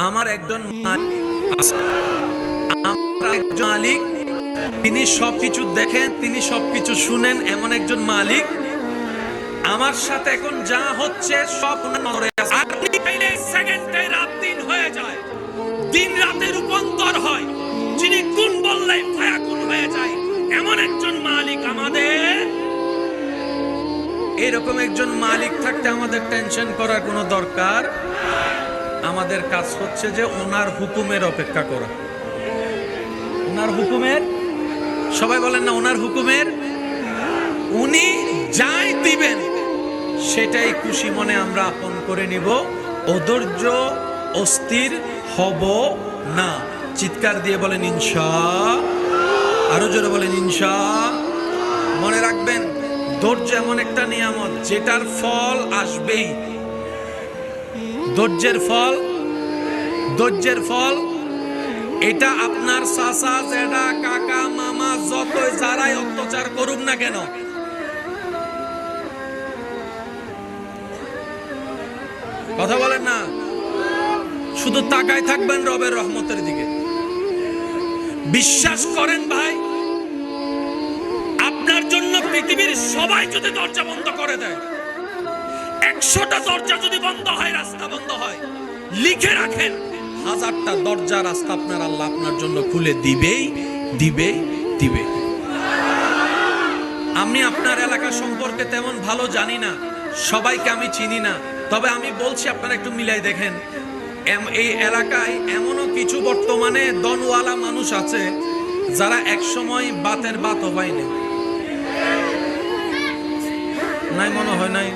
আমার একজন মালিক, তিনি সবকিছু দেখেন, তিনি সবকিছু শুনেন, এমন একজন মালিক। আমার সাথে এখন যা হচ্ছে সব ওনার নজরে আছে। আপনি চাইলে সেকেন্ডে রাত দিন হয়ে যায়, দিন রাতে রূপান্তর হয়, যিনি কোন বললে ফায়াকুন হয়ে যায়, এমন একজন মালিক আমাদের। এরকম একজন মালিক থাকতে আমাদের টেনশন করার কোনো দরকার। আমাদের কাজ হচ্ছে যে ওনার হুকুমের অপেক্ষা করা। ওনার হুকুমের, সবাই বলেন না, ওনার হুকুমের। উনি যাই দিবেন সেটাই খুশি মনে আমরা আপন করে নিব। অধৈর্য অস্থির হব না। চিৎকার দিয়ে বলেন ইনশাআল্লাহ, আরো জোরে বলেন ইনশাআল্লাহ। মনে রাখবেন, ধৈর্য এমন একটা নিয়ামত যেটার ফল আসবেই। ধৈর্যের ফল এটা আপনার চাচা জেঠা কাকা মামা যতই যারাই অত্যাচার করুক না কেন, কথা বলেন না, শুধু তাকায় থাকবেন রবের রহমতের দিকে। বিশ্বাস করেন ভাই, আপনার জন্য পৃথিবীর সবাই যদি দরজা বন্ধ করে দেয়, 100টা দরজা যদি বন্ধ হয়, রাস্তা বন্ধ হয়, লিখে রাখেন 1000টা দরজা রাস্তা আপনার আল্লাহ আপনার জন্য খুলে দিবেই দিবে। আমি আপনার এলাকা সম্পর্কে তেমন ভালো জানি না, সবাইকে আমি চিনি না, তবে আমি বলছি আপনারা একটু মিলাই দেখেন। এই এলাকায় এমনও কিছু বর্তমানে দনওয়ালা মানুষ আছে যারা একসময় বাতের বাতও পায়নি। নাই মনে হয় নাই।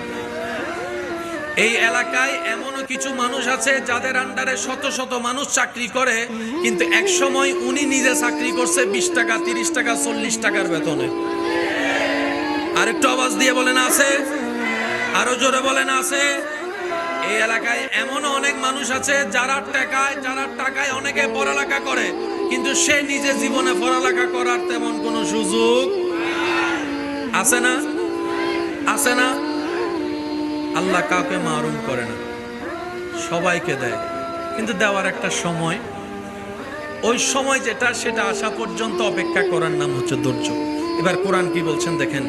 এই এলাকায় এমনও কিছু মানুষ আছে যাদের আন্ডারে শত শত মানুষ চাকরি করে, কিন্তু এক সময় উনি নিজে চাকরি করছে 20 টাকা 30 টাকা 40 টাকার বেতনে। আরেকটু আওয়াজ দিয়ে বলেন আছে, আরো জোরে বলেন আছে। এই এলাকায় এমনও অনেক মানুষ আছে যারা টাকায় অনেকে পড়ালেখা করে, কিন্তু সে নিজে জীবনে পড়ালেখা করার তেমন কোনো সুযোগ আছে না। আল্লাহ কাউকে মারুম করে না, সবাইকে দেয়, কিন্তু দেওয়ার একটা সময়, ওই সময় যেটা সেটা আসা পর্যন্ত অপেক্ষা করার নাম হচ্ছে ধৈর্য। এবার কোরআন কি বলছেন দেখেন,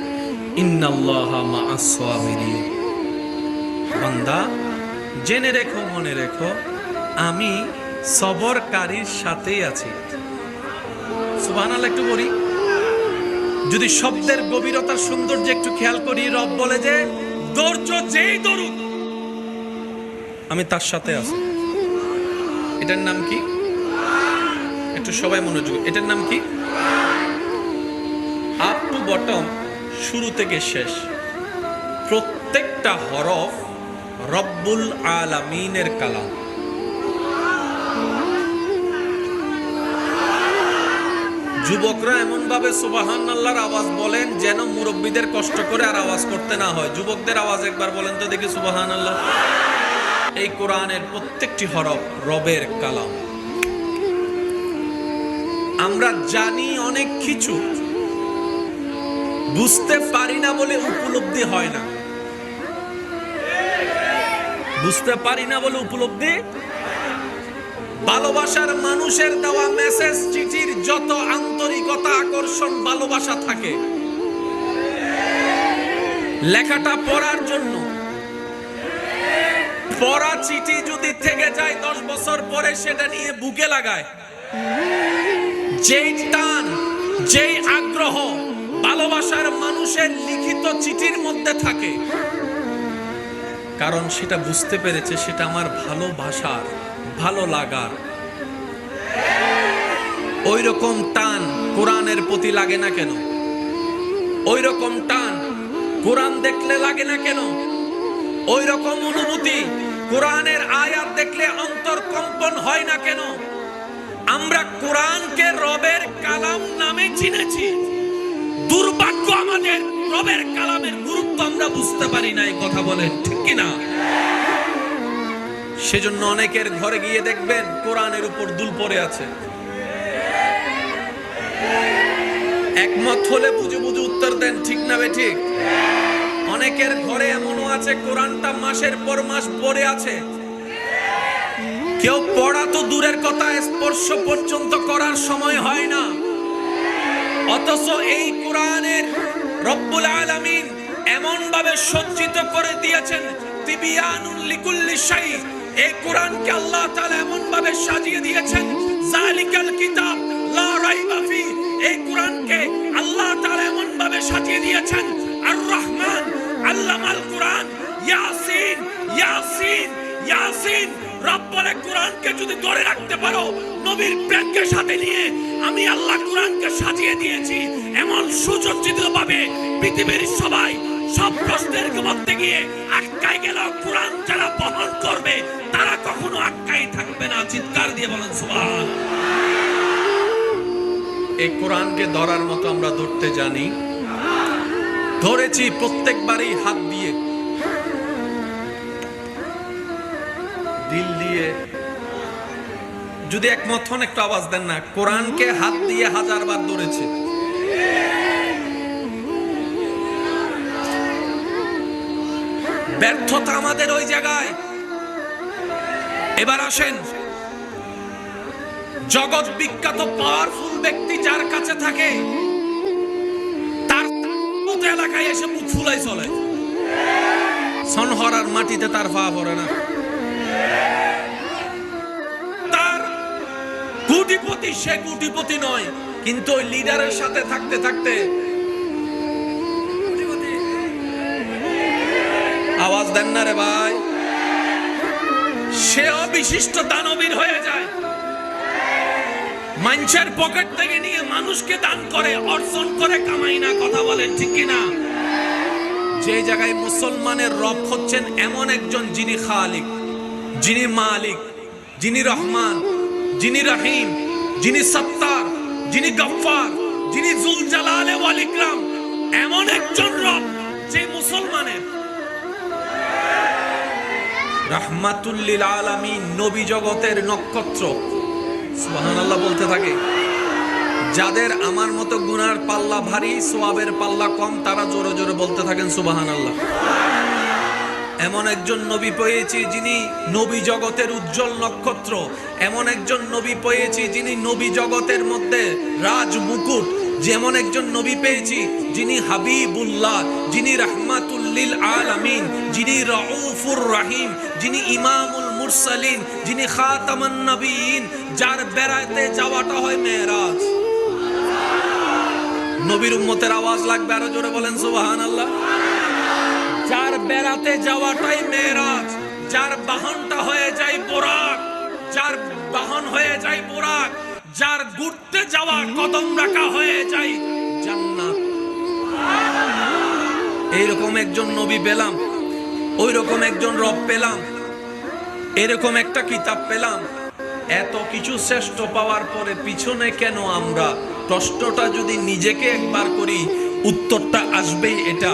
ইন্নাল্লাহা মাআস সাবিরিন। বান্দা জেনে রেখো, মনে রেখো, আমি সবরকারীর সাথেই আছি। সুবহানাল্লাহ একটু বলি, যদি শব্দের গভীরতার সৌন্দর্য একটু খেয়াল করি, রব বলে যে ধৈর্য যেই ধরুক আমি তার সাথে আছি। এটার নাম কি? একটু সবাই মনোযোগ, এটার নাম কি? আপ টু বটম, শুরু থেকে শেষ প্রত্যেকটা হরফ রব্বুল আলামিনের কালাম। যুবকরা এমন ভাবে সুবহানাল্লাহর আওয়াজ বলেন যেন মুরব্বীদের কষ্ট করে আর আওয়াজ করতে না হয়। যুবকদের আওয়াজ একবার বলেন তো দেখি সুবহানাল্লাহ। এই কোরআনের প্রত্যেকটি হরফ রবের কালাম। আমরা জানি অনেক কিছু, বুঝতে পারি না বলে উপলব্ধি হয় না। বুঝতে পারি না বলে উপলব্ধি। ভালোবাসার মানুষের দেওয়া মেসেজ চিঠির যত আন্তরিকতা, আকর্ষণ, ভালোবাসা থাকে, লেখাটা পড়ার জন্য, পড়া চিঠি যদি থেকে যায় 10 বছর পরে সেটা নিয়ে বুকে লাগায়, যেই টান, যেই আগ্রহ ভালোবাসার মানুষের লিখিত চিঠির মধ্যে থাকে, কারণ সেটা বুঝতে পেরেছে সেটা আমার ভালোবাসার, ভালো লাগার। ওই রকম টান কোরআনের প্রতি লাগে না কেন? ওই রকম টান কোরআন দেখলে লাগে না কেন? ওই রকম অনুভূতি কোরআনের আয়াত দেখলে অন্তর কম্পন হয় না কেন? আমরা কোরআনকে রবের কালাম নামে চিনেছি, দুর্ভাগ্য আমাদের রবের কালামের গুরুত্ব আমরা বুঝতে পারি না। এই কথা বলেন ঠিক কিনা? সেজন্য অনেকের ঘরে গিয়ে দেখবেন কোরআনের উপর দুল পড়ে আছে। একমত হলে বুঝে বুঝে উত্তর দেন, ঠিক না বে ঠিক? অনেকের ঘরে এমনও আছে কোরআনটা মাসের পর মাস পড়ে আছে, কেউ পড়া তো দূরের কথা, স্পর্শ পর্যন্ত করার সময় হয় না। অথচ এই কোরআনের রব্বুল আলামিন এমন ভাবে সজ্জিত করে দিয়েছেন, তিবিয়ানুল লিকুল্লি শাই। এই কোরআনকে আল্লাহ তাআলা এমন ভাবে সাজিয়ে দিয়েছেন, যালিকাল কিতাব লা রাইবা ফি। এই কোরআনকে আল্লাহ তাআলা এমন ভাবে সাজিয়ে দিয়েছেন, আর রহমান আল্লামাল কোরআন। ইয়াসিন ইয়াসিন ইয়াসিন। রব বলে কোরআনকে যদি ধরে রাখতে পারো, নবীর প্রেমকে সাথে নিয়ে আমি আল্লাহ কোরআনকে সাজিয়ে দিয়েছি এমন সুসজ্জিত ভাবে, পৃথিবীর সবাই সব প্রশ্নের মধ্যে গিয়ে আটকায় গেল, কোরআন যারা বহন করবে তারা কখনো আটকাই থাকবে না। চিৎকার দিয়ে বলেন সুবহান। এই কোরআনকে ধরার মতো আমরা ধরতে জানি, ধরেছি প্রত্যেকবারই হাত দিয়ে, দিল দিয়ে। যদি একমত হন একটু আওয়াজ দেন না। কোরআনকে হাত দিয়ে 1000 বার ধরেছে। ব্যর্থতা আমাদের ওই জায়গায়। এবার আসেন, জগৎ বিখ্যাত পাওয়ারফুল ব্যক্তি যার কাছে থাকে, তার এলাকায় এসে মুখ ফুলাই চলে, সনহরার মাটিতে তার পা পড়ে না। তার কোটিপতি, সে কোটিপতি নয়, কিন্তু ওই লিডারের সাথে থাকতে থাকতে, আওয়াজ দেন না রে ভাই, সে অবিশিষ্ট দানবীর হয়ে যায়। মানুষের পকেট থেকে নিয়ে মানুষকে দান করে, অর্জন করে, কামাই না। কথা বলেন ঠিক কিনা? যে জায়গায় মুসলমানের রব হচ্ছেন এমন একজন, যিনি খালিক, যিনি মালিক, যিনি রহমান, যিনি রহিম, যিনি সত্তার, যিনি গফফার, যিনি জুল জালালে ওয়াল ইকরাম, এমন একজন রব যে মুসলমানের রাহমাতুল লিল আলামিন, নবী জগতের নক্ষত্র। সুবহানাল্লাহ বলতে থাকে। যাদের আমার মতো গুনার পাল্লা ভারী, সওয়াবের পাল্লা কম, তারা জোরে জোরে বলতে থাকেন সুবহানাল্লাহ। এমন একজন নবী পেয়েছি যিনি নবী জগতের উজ্জ্বল নক্ষত্র। এমন একজন নবী পেয়েছি যিনি নবী জগতের মধ্যে রাজ মুকুট। যেমন একজন নবী পেয়েছি যিনি হাবিবুল্লাহ, যিনি রাহমাতুল লিল আলামিন, যিনি রাউফুর রহিম, যিনি ইমামুল মুরসালিন, যিনি খাতামান নবীন, যার বেড়াতে যাওয়াটা হয় মেরাজ। নবীর উম্মতের আওয়াজ লাগবে, আরো জোরে বলেন সুবহানাল্লাহ। যার বেড়াতে যাওয়াটাই মেরাজ, যার বাহনটা হয়ে যায় বোরাক, যার বাহন হয়ে যায় বোরাক, যার ঘুরতে যাওয়া কদম রাখা হয়ে যায় জান্নাত। এইরকম একজন নবী পেলাম, ওই রকম একজন রব পেলাম, এরকম একটা কিতাব পেলাম। এত কিছু শ্রেষ্ঠ পাওয়ার পরে পিছনে কেন আমরা? প্রশ্নটা যদি নিজেকে একবার করি, উত্তরটা আসবেই এটা।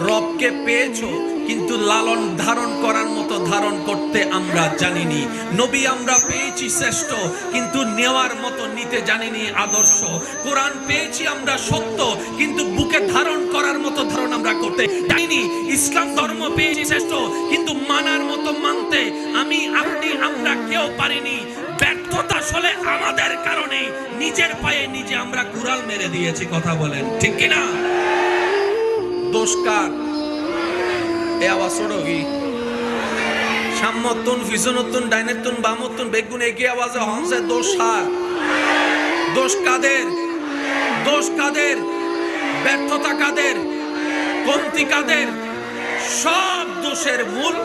রবকে পেয়েছো, কিন্তু লালন ধারণ করার মতো ধারণ করতে আমরা জানিনি। নবী আমরা পেয়েছি শ্রেষ্ঠ, কিন্তু নেওয়ার মতো নিতে জানিনি আদর্শ। কোরআন পেয়েছি আমরা সত্য, কিন্তু বুকে ধারণ করার মতো ধারণ আমরা করতে জানিনি। ইসলাম ধর্ম পেয়েছি শ্রেষ্ঠ, কিন্তু মানার মতো মানতে আমি, আপনি, আমরা কেউ পারিনি। ব্যর্থতা আসলে আমাদের কারণে, নিজের পায়ে নিজে আমরা কুড়াল মেরে দিয়েছি। কথা বলেন ঠিক কিনা? দোষ কার? এ আওয়াজ ছোড়ো কি? সাম্যতুন, ফিজনতুন, ডাইনেতুন, বামতুন, বেগুন, এগিয়ে আওয়াজে হংসে দোষ কার? দোষ কাদের? দোষ কাদের? ব্যর্থতা কাদের? কমতি কাদের? সব দোষের মূল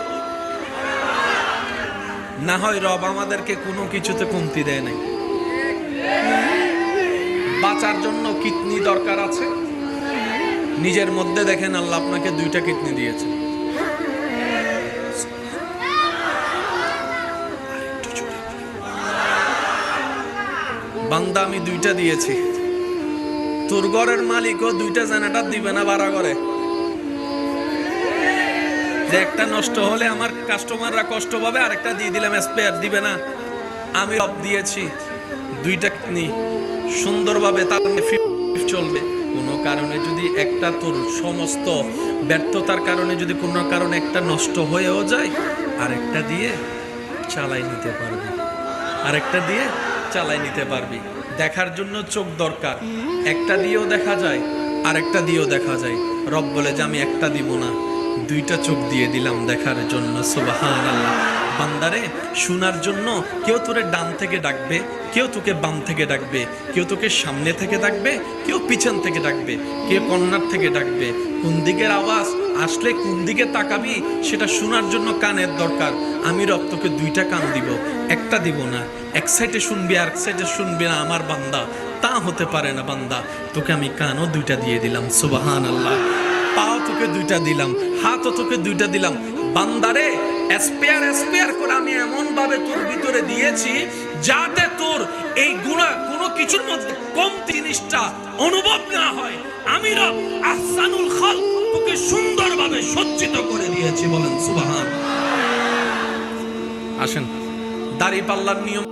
না হয় রব আমাদেরকে কোনো কিছুতে কমতি দেয় নাই। বাঁচার জন্য কিডনি দরকার আছে, নিজের মধ্যে দেখেন আল্লাহ আপনাকে 2টা কিডনি দিয়েছে। বান্দা আমি 2টা দিয়েছি, তোর ঘরের মালিকও 2টা জেনারেটর দিবে না ভাড়া করে, যে একটা নষ্ট হলে আমার কাস্টমাররা কষ্ট পাবে, আরেকটা দিয়ে দিলাম স্পেয়ার দিবে না। আমি রব দিয়েছি 2টা কিডনি, সুন্দরভাবে তার চলবে। কোনো কারণে যদি একটা, তোর সমস্ত ব্যর্থতার কারণে যদি কোনো কারণে একটা নষ্ট হয়েও যায়, আরেকটা দিয়ে চালাই নিতে পারবে। আরেকটা দিয়ে চালাই নিতে পারবি। দেখার জন্য চোখ দরকার, একটা দিয়েও দেখা যায় আরেকটা দিয়েও দেখা যায়। রব বলে যে আমি একটা দিব না, দুইটা চোখ দিয়ে দিলাম দেখার জন্য। সুবহানাল্লাহ। বান্দারে শোনার জন্য কেউ তোরে ডান থেকে ডাকবে, কেউ তোকে বাম থেকে ডাকবে, কেউ তোকে সামনে থেকে ডাকবে, কেউ পিছন থেকে ডাকবে, কেউ কর্নার থেকে ডাকবে। কোন দিকের আওয়াজ আসলে কোন দিকে তাকাবি সেটা শোনার জন্য কানের দরকার। আমি রব তোকে দুইটা কান দিব, একটা দিব না। এক সাইডে শুনবি আর এক সাইডে শুনবি না আমার বান্দা, তা হতে পারে না বান্দা। তোকে আমি কানও দুইটা দিয়ে দিলাম। সুবহানাল্লাহ। পাও তোকে দুইটা দিলাম, হাতও তোকে দুইটা দিলাম। বান্দারে স্পেয়ার করে আমি এমন ভাবে তোর ভিতরে দিয়েছি যাতে তোর এই গুনাহ কোনো কিছুর মধ্যে কম জিনিসটা অনুভব না হয়। আমি রব আহসানুল খালক তোকে সুন্দরভাবে সজ্জিত করে দিয়েছি। বলেন সুবহান। আসেন দাড়ি পাল্লার নিয়ম